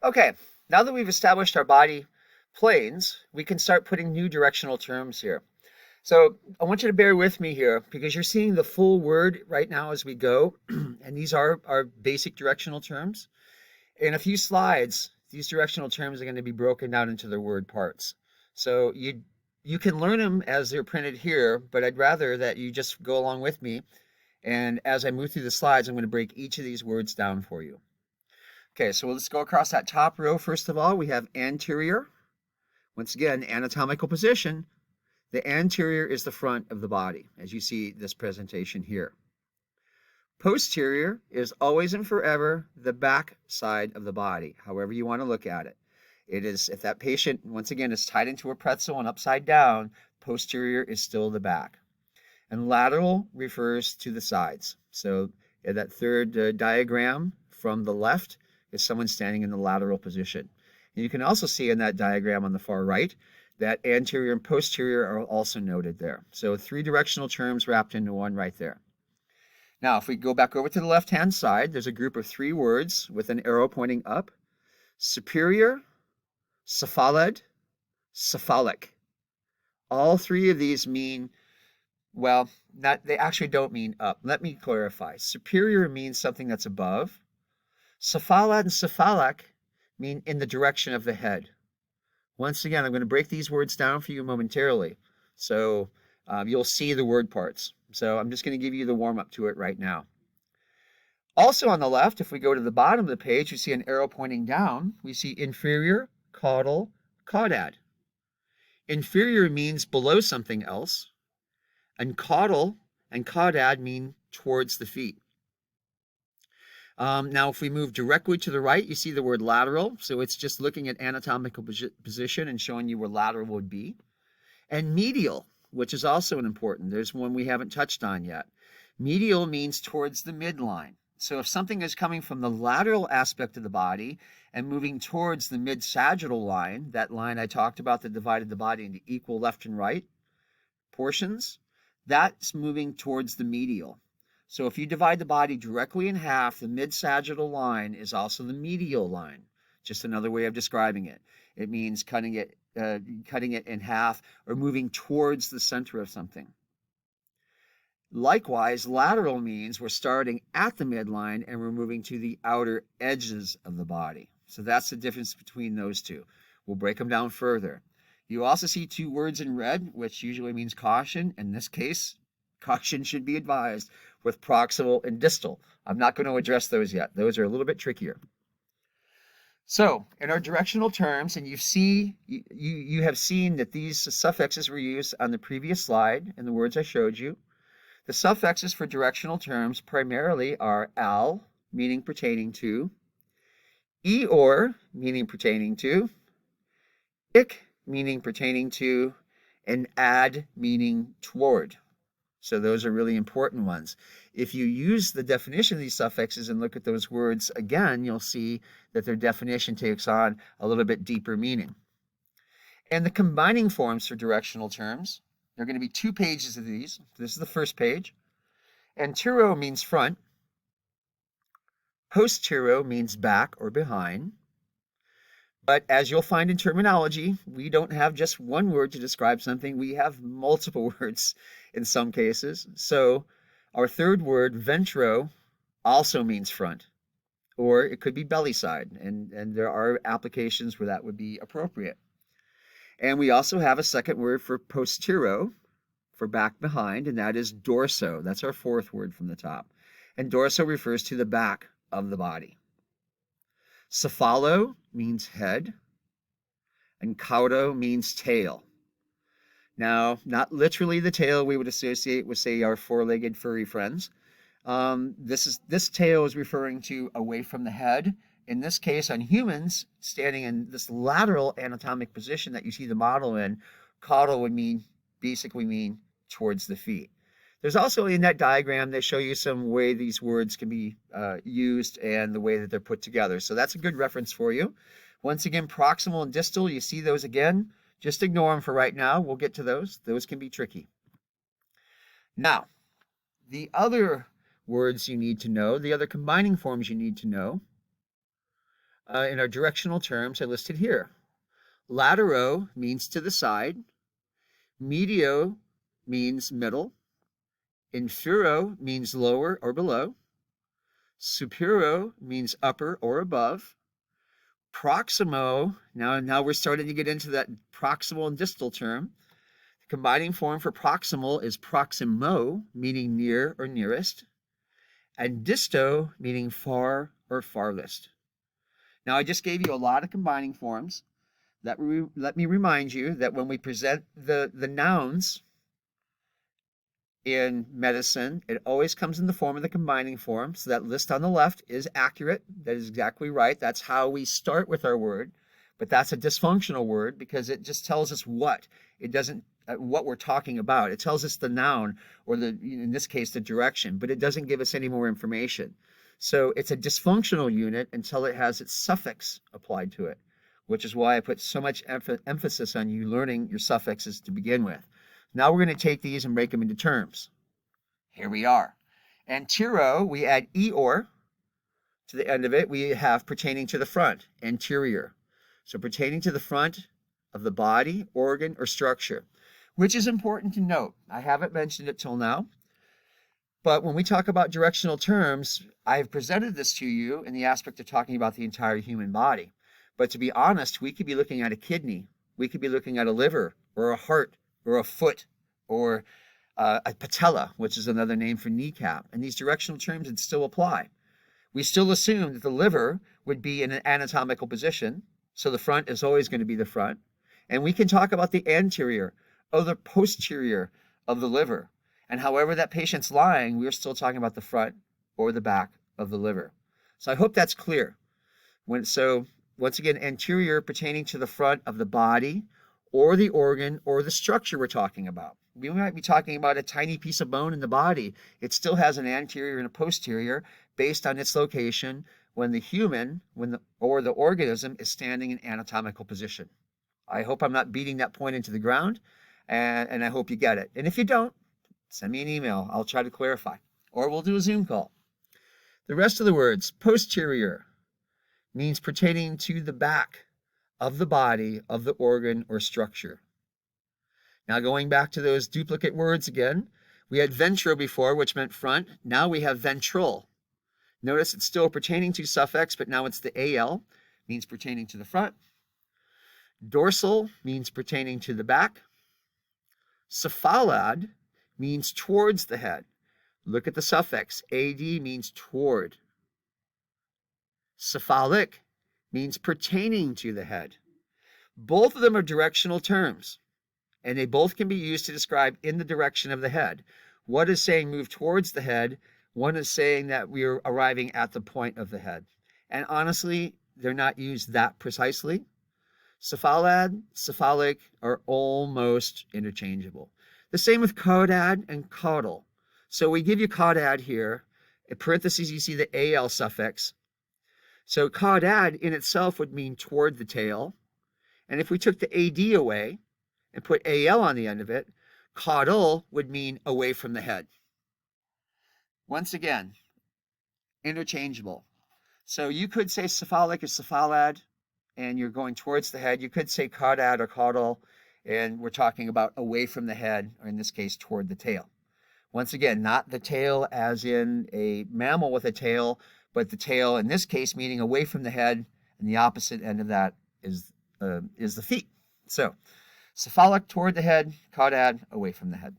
Okay, now that we've established our body planes, we can start putting new directional terms here. So I want you to bear with me here because you're seeing the full word right now as we go, and these are our basic directional terms. In a few slides, these directional terms are going to be broken down into their word parts. So you can learn them as they're printed here, but I'd rather that you just go along with me. And as I move through the slides, I'm going to break each of these words down for you. Okay, so let's go across that top row. First of all, we have anterior. Once again, anatomical position. The anterior is the front of the body, as you see this presentation here. Posterior is always and forever the back side of the body, however you want to look at it. It is, if that patient, once again, is tied into a pretzel and upside down, posterior is still the back. And lateral refers to the sides. So that third diagram from the left is someone standing in the lateral position. And you can also see in that diagram on the far right that anterior and posterior are also noted there. So 3 directional terms wrapped into one right there. Now, if we go back over to the left-hand side, there's a group of 3 words with an arrow pointing up. Superior, cephalad, cephalic. All 3 of these mean, well, they actually don't mean up. Let me clarify. Superior means something that's above. Cephalad and cephalic mean in the direction of the head. Once again, I'm going to break these words down for you momentarily, so you'll see the word parts. So I'm just going to give you the warm-up to it right now. Also on the left, if we go to the bottom of the page, you see an arrow pointing down. We see inferior, caudal, caudad. Inferior means below something else, and caudal and caudad mean towards the feet. Now, if we move directly to the right, you see the word lateral. So it's just looking at anatomical position and showing you where lateral would be. And medial, which is also an important. There's one we haven't touched on yet. Medial means towards the midline. So if something is coming from the lateral aspect of the body and moving towards the mid-sagittal line, that line I talked about that divided the body into equal left and right portions, that's moving towards the medial. So if you divide the body directly in half, the mid-sagittal line is also the medial line. Just another way of describing it. It means cutting it in half or moving towards the center of something. Likewise, lateral means we're starting at the midline and we're moving to the outer edges of the body. So that's the difference between those two. We'll break them down further. You also see 2 words in red, which usually means caution. In this case, caution should be advised with proximal and distal. I'm not going to address those yet. Those are a little bit trickier. So in our directional terms, and you have seen that these suffixes were used on the previous slide in the words I showed you. The suffixes for directional terms primarily are al, meaning pertaining to, eor, meaning pertaining to, ik, meaning pertaining to, and ad, meaning toward. So those are really important ones. If you use the definition of these suffixes and look at those words again, you'll see that their definition takes on a little bit deeper meaning. And the combining forms for directional terms, there are going to be 2 pages of these. This is the first page. Antero means front. Postero means back or behind. But as you'll find in terminology, we don't have just one word to describe something. We have multiple words in some cases. So our third word, ventro, also means front, or it could be belly side. And there are applications where that would be appropriate. And we also have a second word for postero, for back behind, and that is dorso. That's our 4th word from the top. And dorso refers to the back of the body. Cephalo means head, and caudo means tail. Now, not literally the tail we would associate with, say, our 4-legged furry friends. This tail is referring to away from the head. In this case, on humans, standing in this lateral anatomic position that you see the model in, caudal would basically mean towards the feet. There's also in that diagram, they show you some way these words can be used and the way that they're put together. So that's a good reference for you. Once again, proximal and distal, you see those again. Just ignore them for right now. We'll get to those. Those can be tricky. Now, the other words you need to know, the other combining forms you need to know in our directional terms I listed here. Latero means to the side. Medio means middle. Infero means lower or below. Superior means upper or above. Proximo, now we're starting to get into that proximal and distal term. The combining form for proximal is proximo, meaning near or nearest, and disto, meaning far or farthest. Now, I just gave you a lot of combining forms. Let me remind you that when we present the nouns in medicine, it always comes in the form of the combining form. So that list on the left is accurate. That is exactly right. That's how we start with our word. But that's a dysfunctional word because it just tells us what. It doesn't what we're talking about. It tells us the noun, or in this case, the direction, but it doesn't give us any more information. So it's a dysfunctional unit until it has its suffix applied to it, which is why I put so much emphasis on you learning your suffixes to begin with. Now we're going to take these and break them into terms. Here we are. Antero, we add eor to the end of it. We have pertaining to the front, anterior. So pertaining to the front of the body, organ, or structure, which is important to note. I haven't mentioned it till now, but when we talk about directional terms, I've presented this to you in the aspect of talking about the entire human body. But to be honest, we could be looking at a kidney, we could be looking at a liver, or a heart, or a foot, or a patella, which is another name for kneecap. And these directional terms would still apply. We still assume that the liver would be in an anatomical position, so the front is always going to be the front. And we can talk about the anterior or the posterior of the liver. And however that patient's lying, we're still talking about the front or the back of the liver. So I hope that's clear. So once again, anterior pertaining to the front of the body or the organ or the structure we're talking about. We might be talking about a tiny piece of bone in the body. It still has an anterior and a posterior based on its location when the organism is standing in anatomical position. I hope I'm not beating that point into the ground, and I hope you get it. And if you don't, send me an email. I'll try to clarify. Or we'll do a Zoom call. The rest of the words, posterior, means pertaining to the back of the body of the organ or structure. Now going back to those duplicate words again, we had ventro before, which meant front. Now we have ventral. Notice it's still pertaining to suffix, but now it's the al, means pertaining to the front. Dorsal means pertaining to the back. Cephalad means towards the head. Look at the suffix. Ad means toward. Cephalic means pertaining to the head. Both of them are directional terms, and they both can be used to describe in the direction of the head. One is saying move towards the head. One is saying that we are arriving at the point of the head. And honestly, they're not used that precisely. Cephalad, cephalic are almost interchangeable. The same with caudad and caudal. So we give you caudad here. In parentheses, you see the al suffix. So caudad in itself would mean toward the tail. And if we took the ad away and put al on the end of it, caudal would mean away from the head. Once again, interchangeable. So you could say cephalic or cephalad, and you're going towards the head. You could say caudad or caudal, and we're talking about away from the head, or in this case, toward the tail. Once again, not the tail as in a mammal with a tail, but the tail in this case meaning away from the head, and the opposite end of that is the feet. So cephalic toward the head, caudad away from the head.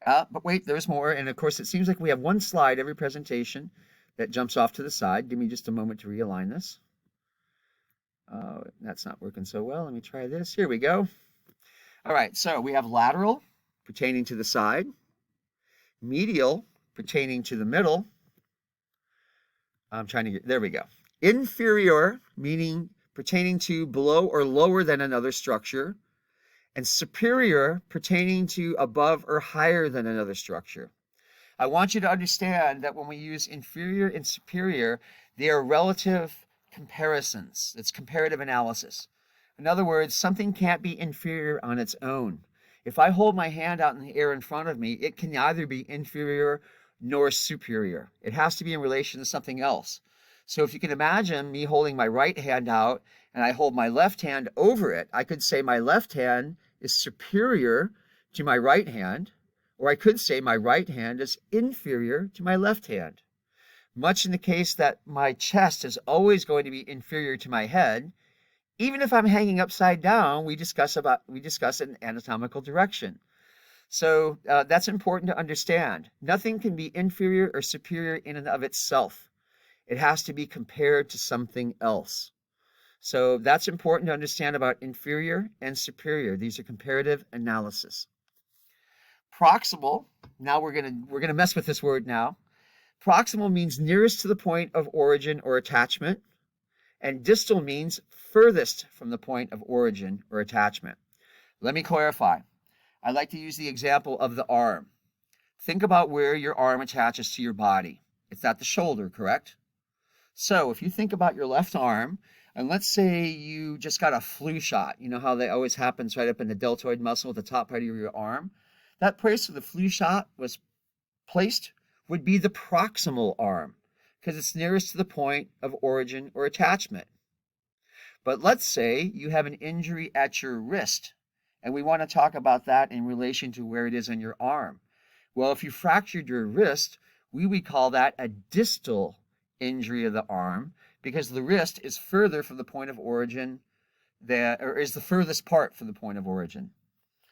But wait, there's more. And of course, it seems like we have one slide every presentation that jumps off to the side. Give me just a moment to realign this. That's not working so well. Let me try this. Here we go. All right, so we have lateral pertaining to the side, medial pertaining to the middle. There we go. Inferior, meaning pertaining to below or lower than another structure, and superior pertaining to above or higher than another structure. I want you to understand that when we use inferior and superior, they are relative comparisons. It's comparative analysis. In other words, something can't be inferior on its own. If I hold my hand out in the air in front of me, it can neither be inferior nor superior. It has to be in relation to something else. So if you can imagine me holding my right hand out and I hold my left hand over it, I could say my left hand is superior to my right hand, or I could say my right hand is inferior to my left hand. Much in the case that my chest is always going to be inferior to my head, even if I'm hanging upside down, we discuss an anatomical direction. So that's important to understand. Nothing can be inferior or superior in and of itself. It has to be compared to something else. So that's important to understand about inferior and superior. These are comparative analysis. Proximal, now we're gonna mess with this word now. Proximal means nearest to the point of origin or attachment, and distal means furthest from the point of origin or attachment. Let me clarify. I like to use the example of the arm. Think about where your arm attaches to your body. It's at the shoulder, correct? So if you think about your left arm, and let's say you just got a flu shot, you know how that always happens right up in the deltoid muscle at the top part of your arm? That place where the flu shot was placed would be the proximal arm, because it's nearest to the point of origin or attachment. But let's say you have an injury at your wrist, and we want to talk about that in relation to where it is on your arm. Well, if you fractured your wrist, we would call that a distal injury of the arm, because the wrist is further from the point of origin or is the furthest part from the point of origin.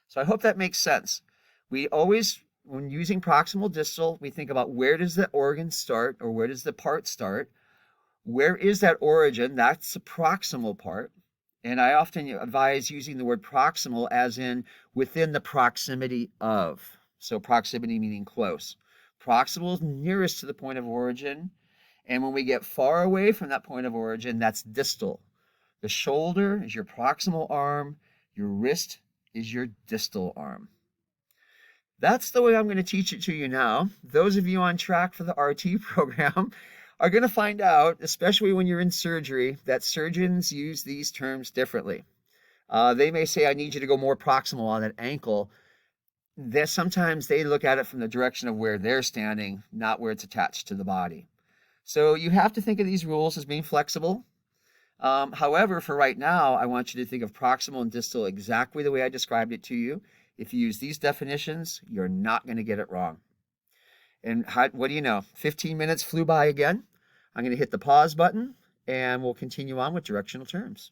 So I hope that makes sense. We always, when using proximal distal, we think about where does the organ start, or where does the part start? Where is that origin? That's the proximal part. And I often advise using the word proximal as in within the proximity of. So proximity meaning close. Proximal is nearest to the point of origin. And when we get far away from that point of origin, that's distal. The shoulder is your proximal arm. Your wrist is your distal arm. That's the way I'm going to teach it to you now. Those of you on track for the RT program are going to find out, especially when you're in surgery, that surgeons use these terms differently. They may say, I need you to go more proximal on that ankle. Sometimes they look at it from the direction of where they're standing, not where it's attached to the body. So you have to think of these rules as being flexible. However, for right now, I want you to think of proximal and distal exactly the way I described it to you. If you use these definitions, you're not going to get it wrong. And what do you know? 15 minutes flew by again. I'm going to hit the pause button, and we'll continue on with directional terms.